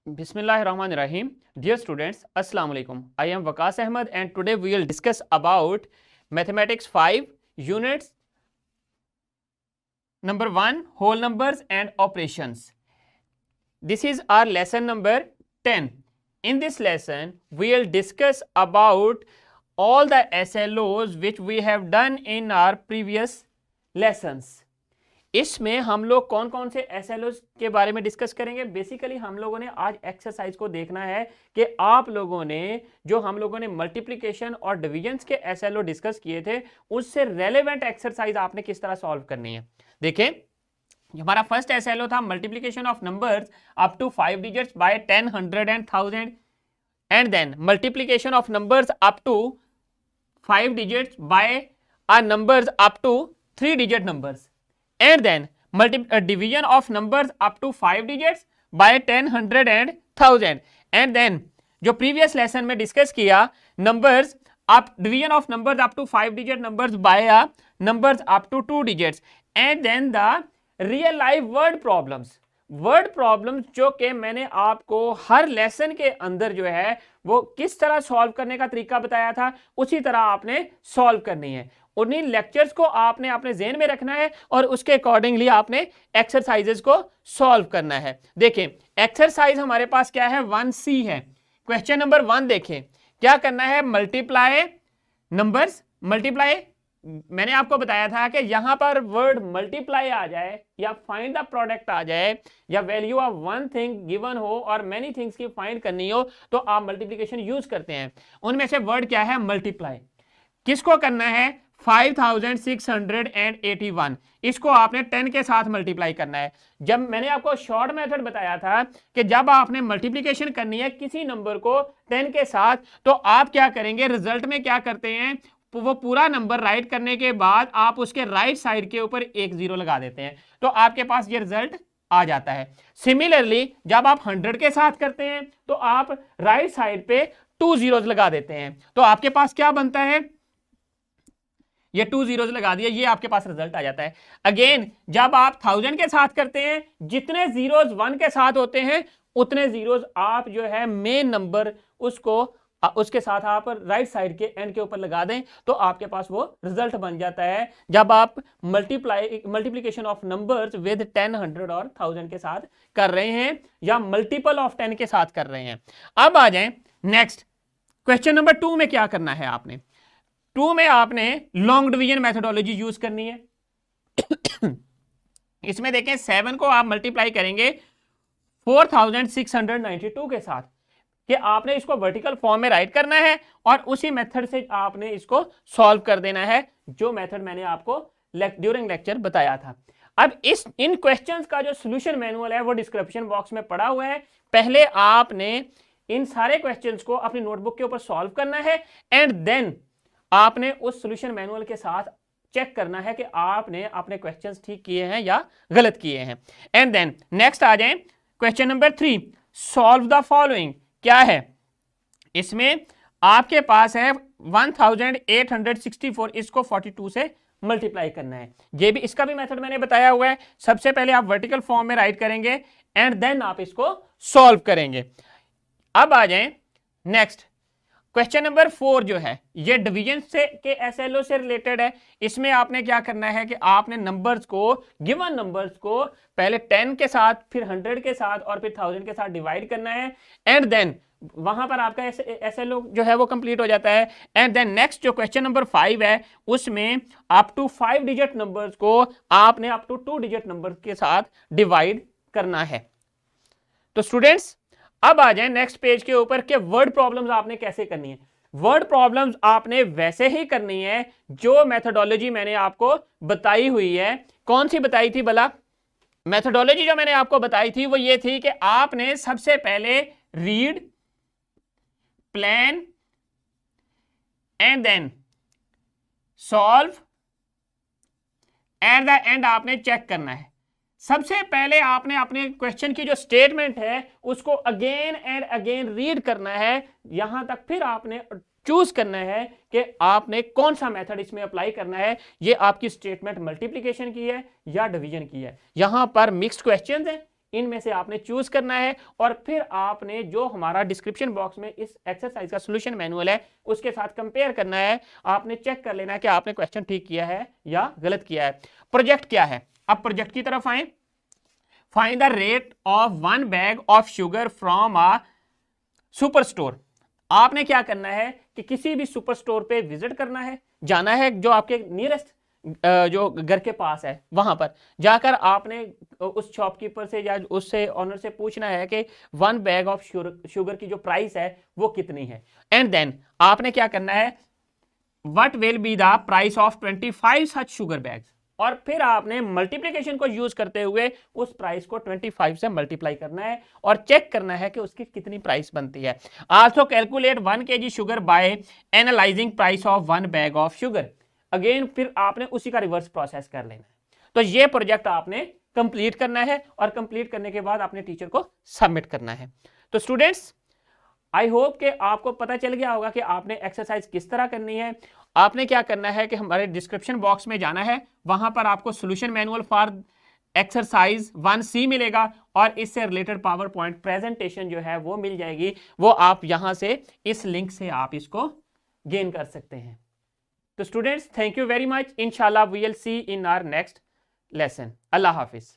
Bismillahirrahmanirrahim. Dear students, Assalamu alaikum. I am Waqas Ahmed and today we will discuss about Mathematics 5 units number 1 whole numbers and operations. This is our lesson number 10. In this lesson we will discuss about all the SLOs which we have done in our previous lessons. इसमें हम लोग कौन कौन से SLOs के बारे में discuss करेंगे। बेसिकली हम लोगों ने आज एक्सरसाइज को देखना है कि आप लोगों ने जो हम लोगों ने मल्टीप्लिकेशन और डिवीजन्स के SLO डिस्कस किए थे उससे रेलेवेंट एक्सरसाइज आपने किस तरह सॉल्व करनी है। देखें, हमारा फर्स्ट SLO था multiplication of numbers up to 5 digits by 10, 100 and 1000 and then multiplication of numbers up to 5 digits by numbers up to 3 digit numbers and then division of numbers up to 5 digits by 10, 100 and 1000 and then जो previous lesson में discuss किया numbers up division of numbers up to 5 digit numbers by numbers up to 2 digits and then the real life word problems जो कि मैंने आपको हर lesson के अंदर जो है वो किस तरह सॉल्व करने का तरीका बताया था उसी तरह आपने सॉल्व करनी है। उन्हीं लेक्चर्स को आपने अपने ज़हन में रखना है और उसके अकॉर्डिंगली आपने एक्सरसाइजेस को सॉल्व करना है। देखें, एक्सरसाइज हमारे पास क्या है, 1C है। क्वेश्चन नंबर 1 देखें, क्या करना है, मल्टीप्लाई नंबर्स। मल्टीप्लाई मैंने आपको बताया था कि यहां पर वर्ड मल्टीप्लाई आ जाए या फाइंड द प्रोडक्ट आ जाए या value of one thing given हो और मेनी थिंग्स की फाइंड करनी हो तो आप मल्टीप्लिकेशन यूज करते हैं। उनमें से वर्ड क्या है, मल्टीप्लाई। किसको करना है, 5681, इसको आपने 10 के साथ मल्टीप्लाई करना है। जब मैंने आपको शॉर्ट मेथड बताया था कि जब आपने मल्टीप्लिकेशन करनी है किसी नंबर को 10 के साथ तो आप क्या करेंगे, रिजल्ट में क्या करते हैं, वो पूरा नंबर राइट करने के बाद आप उसके राइट साइड के ऊपर एक जीरो लगा देते हैं तो आपके पास ये रिजल्ट आ जाता है। सिमिलरली जब आप 100 के साथ करते हैं तो आप राइट साइड पे 2 जीरोस लगा देते हैं तो आपके पास क्या बनता है, ये 2 जीरोस लगा दिए, ये आपके पास रिजल्ट आ जाता है। अगेन जब आप 1000 के साथ करते हैं जितने जीरोस 1 के साथ होते हैं उतने जीरोस आप जो है मेन नंबर उसके साथ आप राइट साइड के एंड के ऊपर लगा दें तो आपके पास वो रिजल्ट बन जाता है जब आप मल्टीप्लिकेशन ऑफ नंबर्स विद 10, 100 और 1000 के साथ कर रहे हैं या मल्टीपल ऑफ 10 के साथ कर रहे हैं। अब आ जाएं नेक्स्ट क्वेश्चन नंबर 2 में क्या करना है, आपने 2 में आपने लॉन्ग डिवीजन मेथोडोलॉजी यूज करनी है। इसमें देखें 7 को आप मल्टीप्लाई करेंगे 4692 के साथ कि आपने इसको वर्टिकल फॉर्म में राइट करना है और उसी मेथड से आपने इसको सॉल्व कर देना है जो मेथड मैंने आपको ड्यूरिंग लेक्चर बताया था। अब इन क्वेश्चंस का जो सॉल्यूशन मैनुअल है वो डिस्क्रिप्शन बॉक्स में पड़ा हुआ है। पहले आपने इन सारे क्वेश्चंस को अपनी नोटबुक के ऊपर सॉल्व करना है एंड देन आपने उस सॉल्यूशन मैनुअल के साथ चेक करना है कि आपने अपने क्वेश्चंस ठीक किए हैं या गलत किए हैं। एंड देन नेक्स्ट आ जाएं question number 3, solve the following. क्या है, इसमें आपके पास है 1864, इसको 42 से मल्टीप्लाई करना है। ये भी इसका भी मेथड मैंने बताया हुआ है। सबसे पहले आप वर्टिकल फॉर्म में राइट करेंगे एंड देन आप इसको सॉल्व करेंगे। अब आ जाएं नेक्स्ट क्वेश्चन नंबर 4 जो है ये डिवीजन से के SLO से रिलेटेड है। इसमें आपने क्या करना है कि आपने नंबर्स को गिवन नंबर्स को पहले 10 के साथ फिर 100 के साथ और फिर 1000 के साथ डिवाइड करना है एंड देन वहां पर आपका SLO जो है वो कंप्लीट हो जाता है। एंड देन नेक्स्ट जो क्वेश्चन नंबर 5 है उसमें अप टू 5 डिजिट नंबर्स को आपने अप टू 2 डिजिट नंबर के साथ डिवाइड करना है। तो स्टूडेंट्स अब आ जाए नेक्स्ट पेज के ऊपर कि वर्ड प्रॉब्लम्स आपने कैसे करनी है। वर्ड प्रॉब्लम्स आपने वैसे ही करनी है जो मेथोडोलॉजी मैंने आपको बताई हुई है। कौन सी बताई थी भला, मेथोडोलॉजी जो मैंने आपको बताई थी वो ये थी कि आपने सबसे पहले read, plan and then solve, at the end आपने चेक करना है। सबसे पहले आपने अपने क्वेश्चन की जो स्टेटमेंट है उसको अगेन एंड अगेन रीड करना है, यहां तक फिर आपने चूज करना है कि आपने कौन सा मेथड इसमें अप्लाई करना है। ये आपकी स्टेटमेंट मल्टीप्लिकेशन की है या डिवीजन की है। यहां पर मिक्स्ड क्वेश्चंस हैं, इनमें से आपने चूज करना है और फिर आपने जो हमारा डिस्क्रिप्शन बॉक्स में इस एक्सरसाइज का सॉल्यूशन मैनुअल है उसके साथ कंपेयर करना है। आपने चेक कर लेना है कि आपने क्वेश्चन ठीक किया है या गलत किया है। प्रोजेक्ट क्या है, अब प्रोजेक्ट की तरफ आए। Find the rate of 1 bag of sugar from a super store. आपने क्या करना है कि किसी भी सुपर स्टोर पे विजिट करना है, जाना है जो आपके नियरेस्ट जो घर के पास है वहां पर जाकर आपने उस शॉपकीपर से या उससे ऑनर से पूछना है कि 1 बैग ऑफ शुगर की जो प्राइस है वो कितनी है। एंड देन आपने क्या करना है, what will be the price of 25 such sugar bags, और फिर आपने मल्टीप्लिकेशन को यूज करते हुए उस प्राइस को 25 से मल्टीप्लाई करना है और चेक करना है कि उसकी कितनी प्राइस बनती है। Also calculate 1 kg sugar bye analysing price of 1 bag of sugar. Again फिर आपने उसी का रिवर्स प्रोसेस कर लेना है। तो ये प्रोजेक्ट आपने कंप्लीट करना है और कंप्लीट करने के बाद अपने टीचर को सबमिट करना है। तो स्टूडेंट्स आई होप कि आपको पता चल गया होगा कि आपने एक्सरसाइज किस तरह करनी है। आपने क्या करना है कि हमारे डिस्क्रिप्शन बॉक्स में जाना है, वहां पर आपको solution manual for exercise 1C मिलेगा और इससे रिलेटेड पावर पॉइंट प्रेजेंटेशन जो है वो मिल जाएगी। वो आप यहां से इस लिंक से आप इसको गेन कर सकते हैं। तो students thank you very much. इंशाल्लाह we will see in our next lesson. अल्लाह हाफिज।